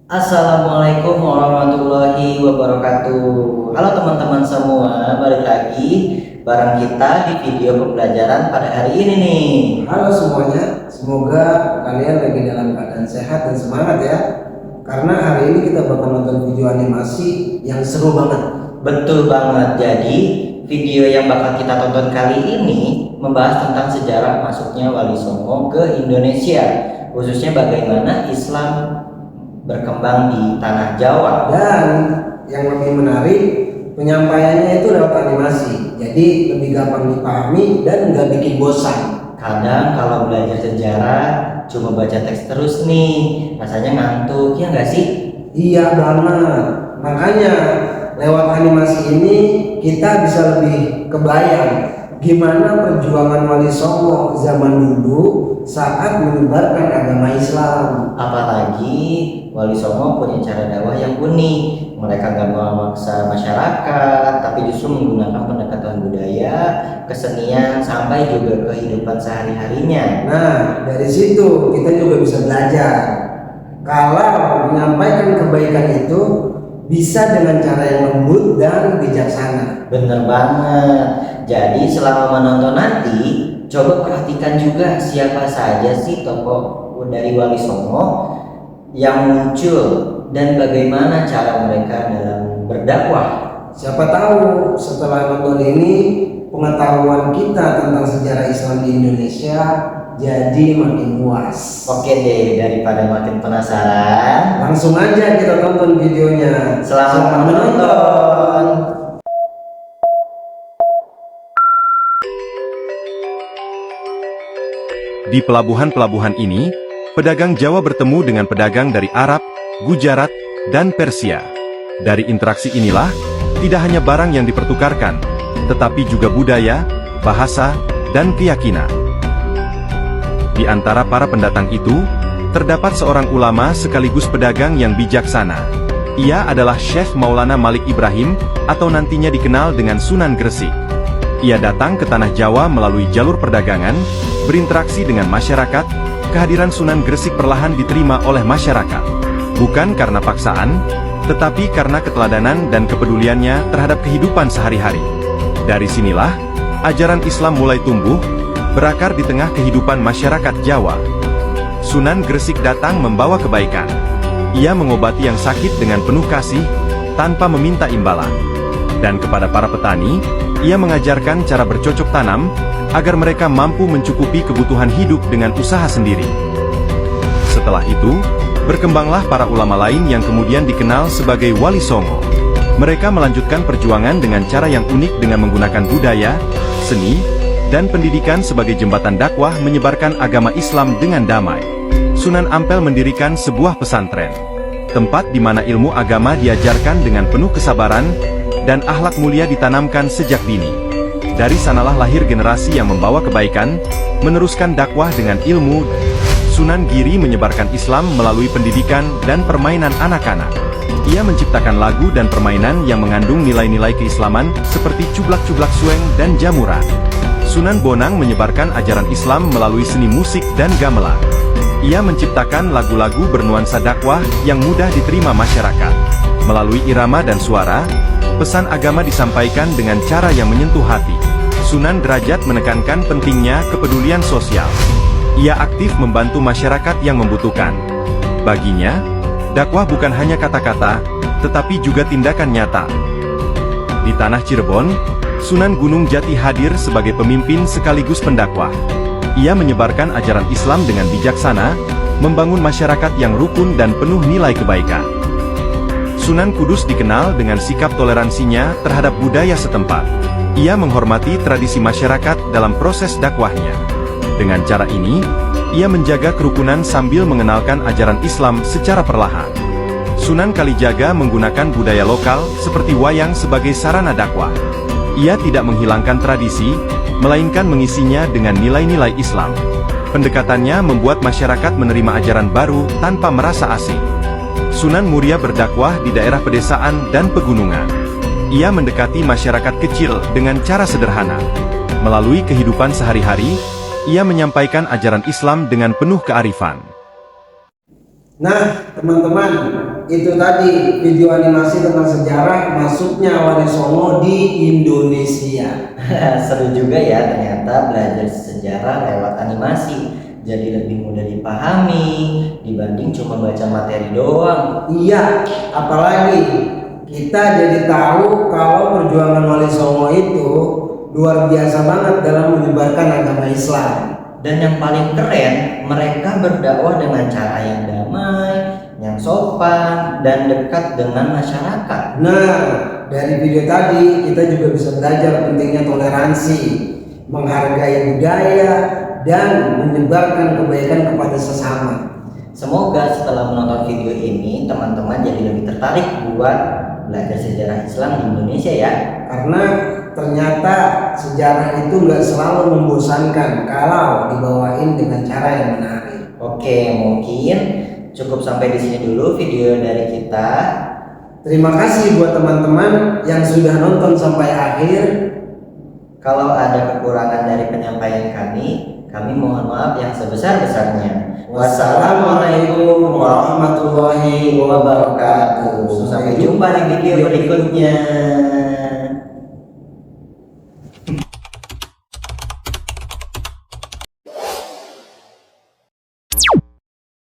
Assalamualaikum warahmatullahi wabarakatuh. Halo teman-teman semua, balik lagi bareng kita di video pembelajaran pada hari ini nih. Halo semuanya, semoga kalian lagi dalam keadaan sehat dan semangat ya. Karena hari ini kita bakal nonton video animasi yang seru banget. Betul banget, jadi video yang bakal kita tonton kali ini membahas tentang sejarah masuknya Wali Songo ke Indonesia, khususnya bagaimana Islam berkembang di tanah Jawa. Dan yang lebih menarik, penyampaiannya itu lewat animasi, jadi lebih gampang dipahami dan nggak bikin bosan. Kadang kalau belajar sejarah cuma baca teks terus nih, rasanya ngantuk, ya nggak sih? Iya banget, makanya lewat animasi ini kita bisa lebih kebayang gimana perjuangan Wali Songo zaman dulu saat menyebarkan agama Islam. Apalagi Wali Songo punya cara dakwah yang unik. Mereka nggak memaksa masyarakat, tapi justru menggunakan pendekatan budaya, kesenian, sampai juga kehidupan sehari-harinya. Nah, dari situ kita juga bisa belajar kalau menyampaikan kebaikan itu bisa dengan cara yang lembut dan bijaksana. Bener banget. Jadi selama menonton nanti, coba perhatikan juga siapa saja sih tokoh dari Wali Songo yang muncul dan bagaimana cara mereka dalam berdakwah. Siapa tahu setelah nonton ini pengetahuan kita tentang sejarah Islam di Indonesia jadi makin luas. Oke deh, daripada makin penasaran, Langsung aja kita tonton videonya. selamat menonton. Di pelabuhan-pelabuhan ini, pedagang Jawa bertemu dengan pedagang dari Arab, Gujarat, dan Persia. Dari interaksi inilah, tidak hanya barang yang dipertukarkan, tetapi juga budaya, bahasa, dan keyakinan. Di antara para pendatang itu, terdapat seorang ulama sekaligus pedagang yang bijaksana. Ia adalah Syekh Maulana Malik Ibrahim, atau nantinya dikenal dengan Sunan Gresik. Ia datang ke tanah Jawa melalui jalur perdagangan, berinteraksi dengan masyarakat. Kehadiran Sunan Gresik perlahan diterima oleh masyarakat. Bukan karena paksaan, tetapi karena keteladanan dan kepeduliannya terhadap kehidupan sehari-hari. Dari sinilah, ajaran Islam mulai tumbuh, berakar di tengah kehidupan masyarakat Jawa. Sunan Gresik datang membawa kebaikan. Ia mengobati yang sakit dengan penuh kasih, tanpa meminta imbalan. Dan kepada para petani, ia mengajarkan cara bercocok tanam, agar mereka mampu mencukupi kebutuhan hidup dengan usaha sendiri. Setelah itu, berkembanglah para ulama lain yang kemudian dikenal sebagai Wali Songo. Mereka melanjutkan perjuangan dengan cara yang unik dengan menggunakan budaya, seni, dan pendidikan sebagai jembatan dakwah menyebarkan agama Islam dengan damai. Sunan Ampel mendirikan sebuah pesantren, tempat di mana ilmu agama diajarkan dengan penuh kesabaran, dan akhlak mulia ditanamkan sejak dini. Dari sanalah lahir generasi yang membawa kebaikan, meneruskan dakwah dengan ilmu. Sunan Giri menyebarkan Islam melalui pendidikan dan permainan anak-anak. Ia menciptakan lagu dan permainan yang mengandung nilai-nilai keislaman, seperti cublak-cublak sueng dan jamuran. Sunan Bonang menyebarkan ajaran Islam melalui seni musik dan gamelan. Ia menciptakan lagu-lagu bernuansa dakwah yang mudah diterima masyarakat. Melalui irama dan suara, pesan agama disampaikan dengan cara yang menyentuh hati. Sunan Derajat menekankan pentingnya kepedulian sosial. Ia aktif membantu masyarakat yang membutuhkan. Baginya, dakwah bukan hanya kata-kata, tetapi juga tindakan nyata. Di tanah Cirebon, Sunan Gunung Jati hadir sebagai pemimpin sekaligus pendakwah. Ia menyebarkan ajaran Islam dengan bijaksana, membangun masyarakat yang rukun dan penuh nilai kebaikan. Sunan Kudus dikenal dengan sikap toleransinya terhadap budaya setempat. Ia menghormati tradisi masyarakat dalam proses dakwahnya. Dengan cara ini, ia menjaga kerukunan sambil mengenalkan ajaran Islam secara perlahan. Sunan Kalijaga menggunakan budaya lokal seperti wayang sebagai sarana dakwah. Ia tidak menghilangkan tradisi, melainkan mengisinya dengan nilai-nilai Islam. Pendekatannya membuat masyarakat menerima ajaran baru tanpa merasa asing. Sunan Muria berdakwah di daerah pedesaan dan pegunungan. Ia mendekati masyarakat kecil dengan cara sederhana. Melalui kehidupan sehari-hari, ia menyampaikan ajaran Islam dengan penuh kearifan. Nah, teman-teman, itu tadi video animasi tentang sejarah masuknya Wali Songo di Indonesia. Seru juga ya ternyata belajar sejarah lewat animasi. Jadi lebih mudah dipahami dibanding cuma baca materi doang. Iya, apalagi kita jadi tahu kalau perjuangan Wali Songo itu luar biasa banget dalam menyebarkan agama Islam. Dan yang paling keren, mereka berdakwah dengan cara yang damai, yang sopan, dan dekat dengan masyarakat. Nah, dari video tadi kita juga bisa belajar pentingnya toleransi, menghargai budaya, dan menyebarkan kebaikan kepada sesama. Semoga setelah menonton video ini, teman-teman jadi lebih tertarik buat belajar sejarah Islam di Indonesia ya. Karena ternyata sejarah itu nggak selalu membosankan kalau dibawain dengan cara yang menarik. Oke, mungkin cukup sampai di sini dulu video dari kita. Terima kasih buat teman-teman yang sudah nonton sampai akhir. Kalau ada kekurangan dari penyampaian kami mohon maaf yang sebesar-besarnya. Wassalamualaikum warahmatullahi wabarakatuh. Sampai jumpa di video berikutnya.